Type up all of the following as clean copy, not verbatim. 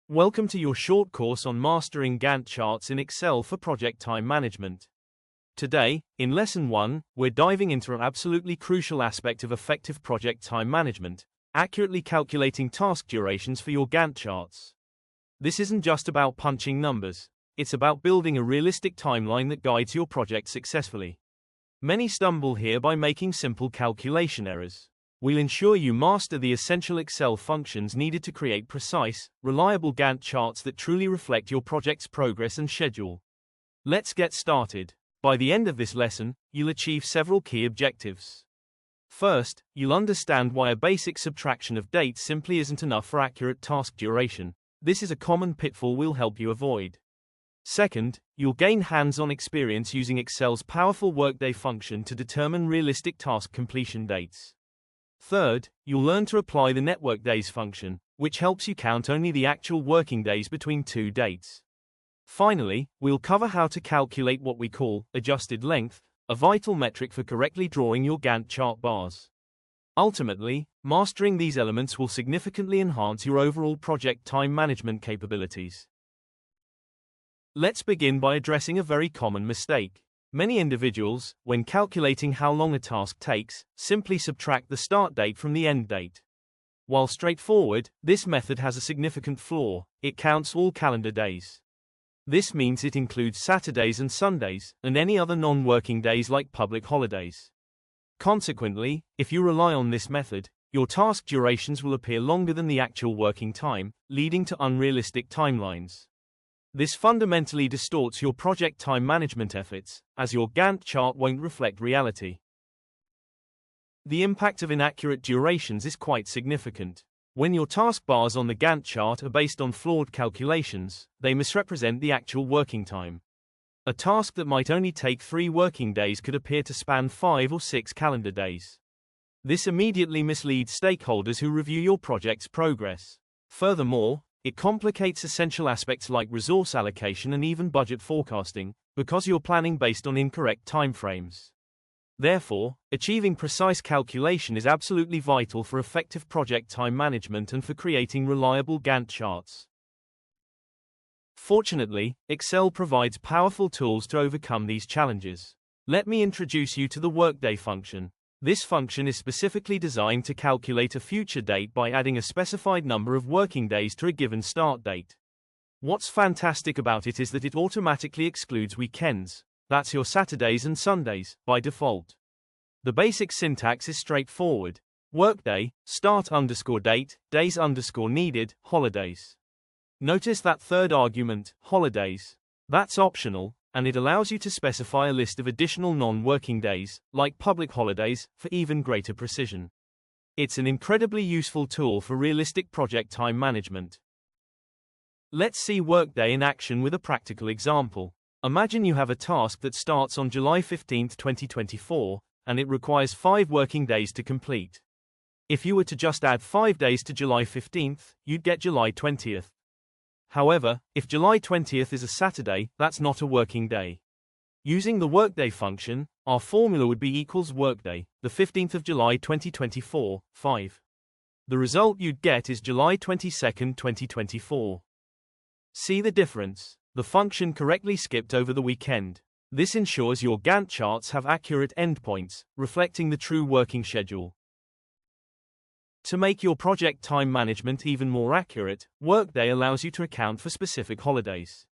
Welcome to your short course on mastering Gantt charts in Excel for project time management. Today, in Lesson 1, we're diving into an absolutely crucial aspect of effective project time management, accurately calculating task durations for your Gantt charts. This isn't just about punching numbers, it's about building a realistic timeline that guides your project successfully. Many stumble here by making simple calculation errors. We'll ensure you master the essential Excel functions needed to create precise, reliable Gantt charts that truly reflect your project's progress and schedule. Let's get started. By the end of this lesson, you'll achieve several key objectives. First, you'll understand why a basic subtraction of dates simply isn't enough for accurate task duration. This is a common pitfall we'll help you avoid. Second, you'll gain hands-on experience using Excel's powerful workday function to determine realistic task completion dates. Third, you'll learn to apply the network days function, which helps you count only the actual working days between two dates. Finally, we'll cover how to calculate what we call adjusted length, a vital metric for correctly drawing your Gantt chart bars. Ultimately, mastering these elements will significantly enhance your overall project time management capabilities. Let's begin by addressing a very common mistake. Many individuals, when calculating how long a task takes, simply subtract the start date from the end date. While straightforward, this method has a significant flaw: it counts all calendar days. This means it includes Saturdays and Sundays, and any other non-working days like public holidays. Consequently, if you rely on this method, your task durations will appear longer than the actual working time, leading to unrealistic timelines. This fundamentally distorts your project time management efforts, as your Gantt chart won't reflect reality. The impact of inaccurate durations is quite significant. When your task bars on the Gantt chart are based on flawed calculations, they misrepresent the actual working time. A task that might only take 3 working days could appear to span 5 or 6 calendar days. This immediately misleads stakeholders who review your project's progress. Furthermore, it complicates essential aspects like resource allocation and even budget forecasting, because you're planning based on incorrect timeframes. Therefore, achieving precise calculation is absolutely vital for effective project time management and for creating reliable Gantt charts. Fortunately, Excel provides powerful tools to overcome these challenges. Let me introduce you to the workday function. This function is specifically designed to calculate a future date by adding a specified number of working days to a given start date. What's fantastic about it is that it automatically excludes weekends, that's your Saturdays and Sundays, by default. The basic syntax is straightforward: workday, start_date, days_needed, holidays. Notice that third argument, holidays. That's optional, and it allows you to specify a list of additional non-working days, like public holidays, for even greater precision. It's an incredibly useful tool for realistic project time management. Let's see Workday in action with a practical example. Imagine you have a task that starts on July 15, 2024, and it requires 5 working days to complete. If you were to just add 5 days to July 15th, you'd get July 20th. However, if July 20th is a Saturday, that's not a working day. Using the workday function, our formula would be equals workday, the 15th of July 2024, 5. The result you'd get is July 22nd, 2024. See the difference? The function correctly skipped over the weekend. This ensures your Gantt charts have accurate endpoints, reflecting the true working schedule. To make your project time management even more accurate, Workday allows you to account for specific holidays.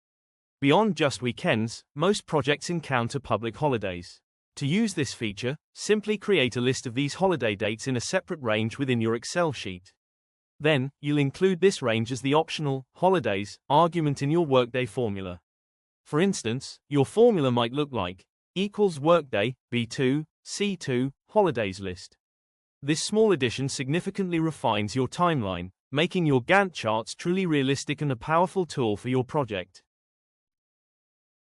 Beyond just weekends, most projects encounter public holidays. To use this feature, simply create a list of these holiday dates in a separate range within your Excel sheet. Then, you'll include this range as the optional holidays argument in your Workday formula. For instance, your formula might look like equals Workday, B2, C2, holidays list. This small addition significantly refines your timeline, making your Gantt charts truly realistic and a powerful tool for your project.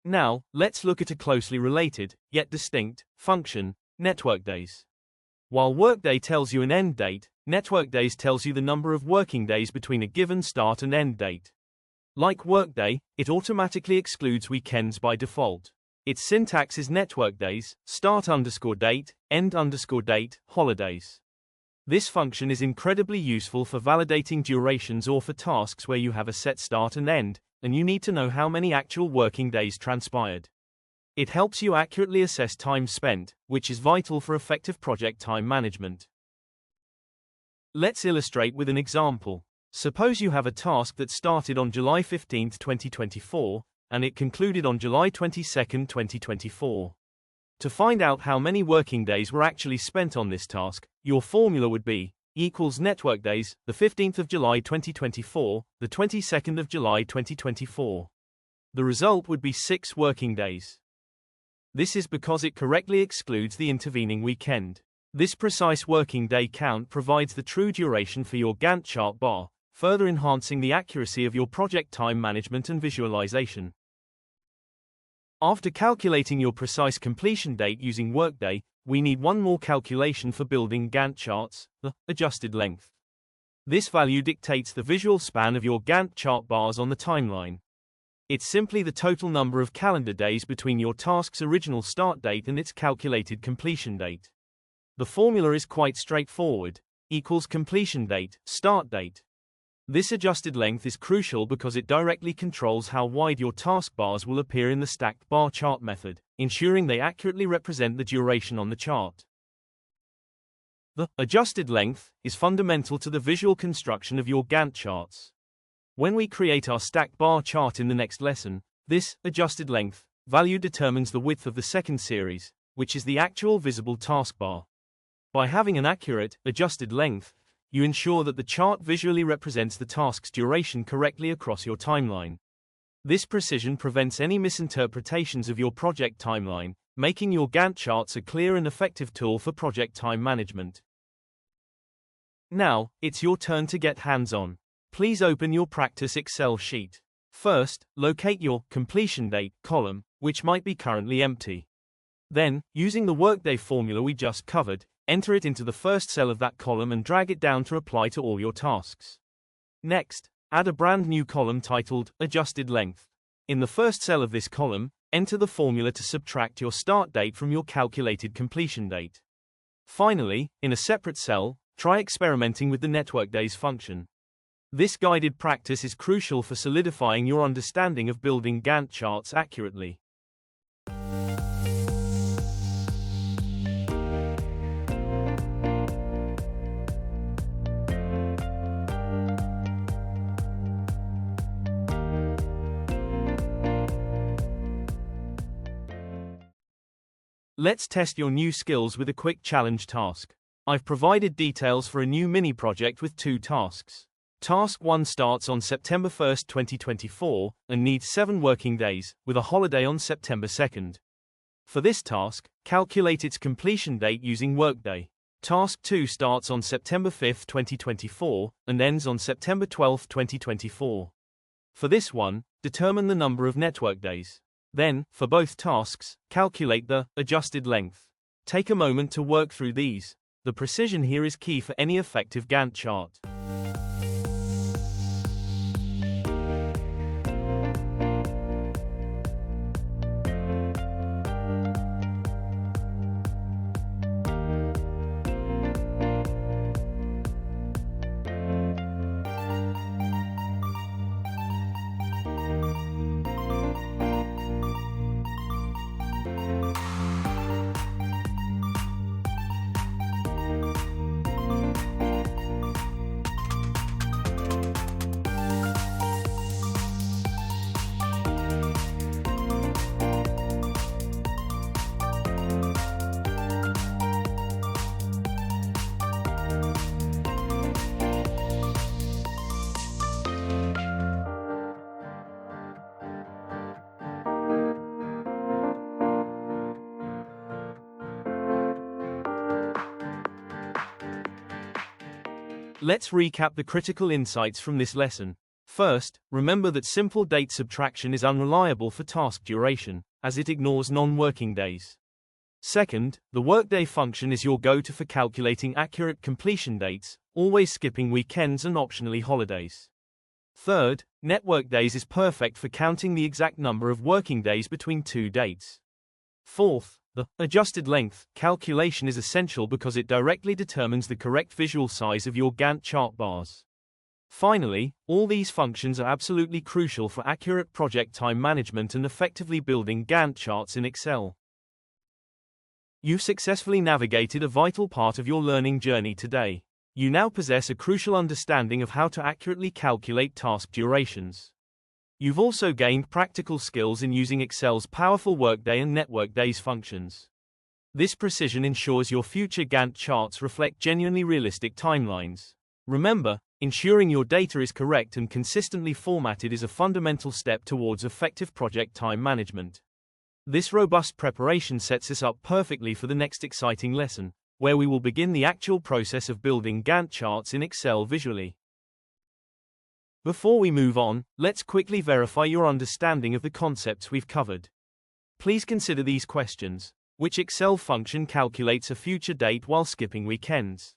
Now, let's look at a closely related, yet distinct, function, network days. While Workday tells you an end date, network days tells you the number of working days between a given start and end date. Like Workday, it automatically excludes weekends by default. Its syntax is network days, start_date, end_date, holidays. This function is incredibly useful for validating durations or for tasks where you have a set start and end, and you need to know how many actual working days transpired. It helps you accurately assess time spent, which is vital for effective project time management. Let's illustrate with an example. Suppose you have a task that started on July 15, 2024, and it concluded on July 22, 2024. To find out how many working days were actually spent on this task, your formula would be equals network days, the 15th of July 2024, the 22nd of July 2024. The result would be 6 working days. This is because it correctly excludes the intervening weekend. This precise working day count provides the true duration for your Gantt chart bar, further enhancing the accuracy of your project time management and visualization. After calculating your precise completion date using Workday, we need one more calculation for building Gantt charts, the adjusted length. This value dictates the visual span of your Gantt chart bars on the timeline. It's simply the total number of calendar days between your task's original start date and its calculated completion date. The formula is quite straightforward, equals completion date, start date. This adjusted length is crucial because it directly controls how wide your task bars will appear in the stacked bar chart method, ensuring they accurately represent the duration on the chart. The adjusted length is fundamental to the visual construction of your Gantt charts. When we create our stacked bar chart in the next lesson, this adjusted length value determines the width of the second series, which is the actual visible taskbar. By having an accurate, adjusted length, you ensure that the chart visually represents the task's duration correctly across your timeline. This precision prevents any misinterpretations of your project timeline, making your Gantt charts a clear and effective tool for project time management. Now, it's your turn to get hands-on. Please open your practice Excel sheet. First, locate your completion date column, which might be currently empty. Then, using the Workday formula we just covered, enter it into the first cell of that column and drag it down to apply to all your tasks. Next, add a brand new column titled Adjusted Length. In the first cell of this column, enter the formula to subtract your start date from your calculated completion date. Finally, in a separate cell, try experimenting with the network days function. This guided practice is crucial for solidifying your understanding of building Gantt charts accurately. Let's test your new skills with a quick challenge task. I've provided details for a new mini project with 2 tasks. Task 1 starts on September 1, 2024, and needs 7 working days, with a holiday on September 2nd. For this task, calculate its completion date using Workday. Task 2 starts on September 5, 2024, and ends on September 12, 2024. For this one, determine the number of network days. Then, for both tasks, calculate the adjusted length. Take a moment to work through these. The precision here is key for any effective Gantt chart. Let's recap the critical insights from this lesson. First, remember that simple date subtraction is unreliable for task duration, as it ignores non-working days. Second, the Workday function is your go-to for calculating accurate completion dates, always skipping weekends and optionally holidays. Third, network days is perfect for counting the exact number of working days between 2 dates. Fourth, The adjusted length calculation is essential because it directly determines the correct visual size of your Gantt chart bars. Finally, all these functions are absolutely crucial for accurate project time management and effectively building Gantt charts in Excel. You've successfully navigated a vital part of your learning journey today. You now possess a crucial understanding of how to accurately calculate task durations. You've also gained practical skills in using Excel's powerful Workday and Network Days functions. This precision ensures your future Gantt charts reflect genuinely realistic timelines. Remember, ensuring your data is correct and consistently formatted is a fundamental step towards effective project time management. This robust preparation sets us up perfectly for the next exciting lesson, where we will begin the actual process of building Gantt charts in Excel visually. Before we move on, let's quickly verify your understanding of the concepts we've covered. Please consider these questions. Which Excel function calculates a future date while skipping weekends?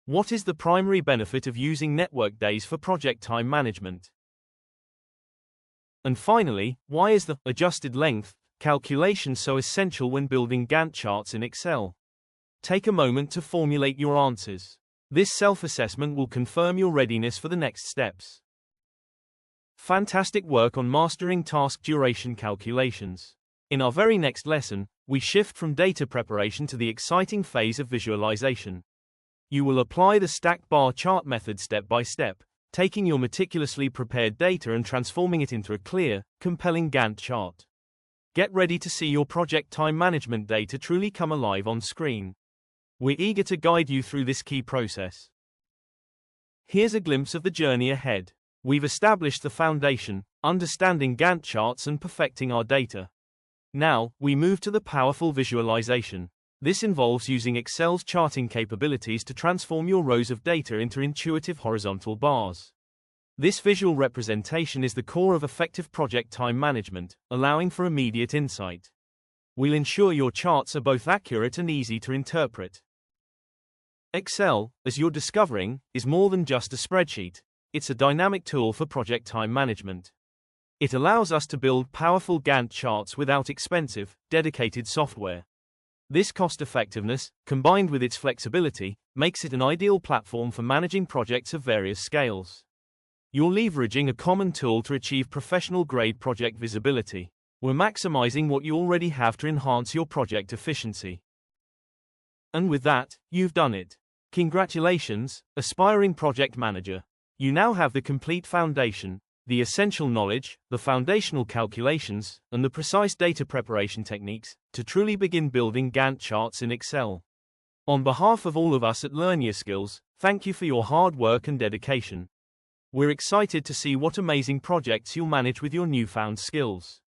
What is the primary benefit of using network days for project time management? And finally, why is the adjusted length calculation so essential when building Gantt charts in Excel? Take a moment to formulate your answers. This self-assessment will confirm your readiness for the next steps. Fantastic work on mastering task duration calculations. In our very next lesson, we shift from data preparation to the exciting phase of visualization. You will apply the stacked bar chart method step by step, taking your meticulously prepared data and transforming it into a clear, compelling Gantt chart. Get ready to see your project time management data truly come alive on screen. We're eager to guide you through this key process. Here's a glimpse of the journey ahead. We've established the foundation, understanding Gantt charts and perfecting our data. Now, we move to the powerful visualization. This involves using Excel's charting capabilities to transform your rows of data into intuitive horizontal bars. This visual representation is the core of effective project time management, allowing for immediate insight. We'll ensure your charts are both accurate and easy to interpret. Excel, as you're discovering, is more than just a spreadsheet. It's a dynamic tool for project time management. It allows us to build powerful Gantt charts without expensive, dedicated software. This cost-effectiveness, combined with its flexibility, makes it an ideal platform for managing projects of various scales. You're leveraging a common tool to achieve professional-grade project visibility. We're maximizing what you already have to enhance your project efficiency. And with that, you've done it. Congratulations, aspiring project manager. You now have the complete foundation, the essential knowledge, the foundational calculations, and the precise data preparation techniques to truly begin building Gantt charts in Excel. On behalf of all of us at LearnYa Skills, thank you for your hard work and dedication. We're excited to see what amazing projects you'll manage with your newfound skills.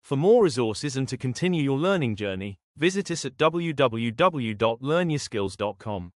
For more resources and to continue your learning journey, visit us at www.learnyaskills.com.